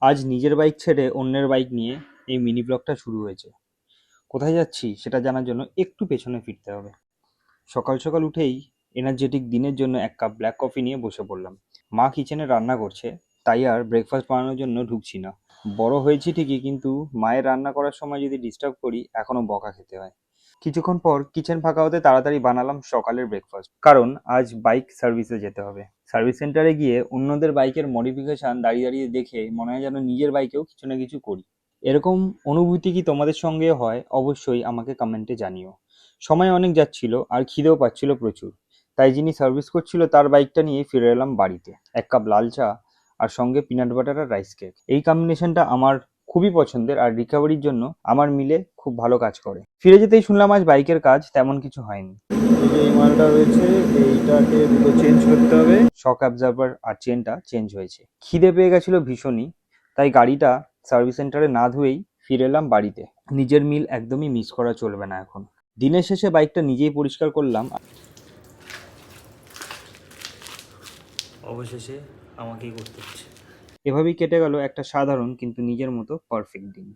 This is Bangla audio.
আজ নিজের বাইক ছেড়ে অন্যের বাইক নিয়ে এই মিনি ব্লগটা শুরু হয়েছে। কোথায় যাচ্ছি সেটা জানার জন্য একটু পেছনে ফিরতে হবে। সকাল সকাল উঠেই এনার্জেটিক দিনের জন্য এক কাপ ব্ল্যাক কফি নিয়ে বসে পড়লাম। মা কিচেনে রান্না করছে, তাই আর ব্রেকফাস্ট বানানোর জন্য ঢুকছি না। বড় হয়েছি ঠিকই, কিন্তু মায়ের রান্না করার সময় যদি ডিস্টার্ব করি এখনো বকা খেতে হয়। কিছুক্ষণ পর কিচেন ফাঁকা হতে তাড়াতাড়ি বানালাম সকালের ব্রেকফাস্ট, কারণ আজ বাইক সার্ভিসে যেতে হবে। সার্ভিস সেন্টারে গিয়ে অন্যদের বাইকের মডিফিকেশন দাঁড়িয়ে দাঁড়িয়ে দেখে মনে হয় যেন নিজের বাইকেও কিছু না কিছু করি। এরকম অনুভূতি কি তোমাদের সঙ্গে হয়? অবশ্যই আমাকে কমেন্টে জানিও। সময় অনেক যাচ্ছিল আর খিদেও পাচ্ছিল প্রচুর, তাই যিনি সার্ভিস করছিল তার বাইকটা নিয়ে ফিরে এলাম বাড়িতে। এক কাপ লাল চা আর সঙ্গে পিনাট বাটার আর রাইস কেক, এই কম্বিনেশনটা আমার খুবই পছন্দের আর রিকভারির জন্য আমার মিলে খুব ভালো কাজ করে। ফিরে যেতেই শুনলাম আজ বাইকের কাজ তেমন কিছু হয়নি। এই যে এই মালটা রয়েছে, এইটাকে দুটো চেঞ্জ করতে হবে। শক অ্যাবজর্বার আর চেনটা চেঞ্জ হয়েছে। খিদে পেয়ে গেছিল ভীষণই, তাই গাড়িটা সার্ভিস সেন্টারে না ধুয়েই ফিরে এলাম বাড়িতে। নিজের মিল একদমই মিস করা চলবে না এখন। দিনের শেষে বাইকটা নিজেই পরিষ্কার করলাম। অবশেষে আমাকেই করতে হচ্ছে। এভাবেই কেটে গেল একটা সাধারণ কিন্তু নিজের মতো পারফেক্ট দিন।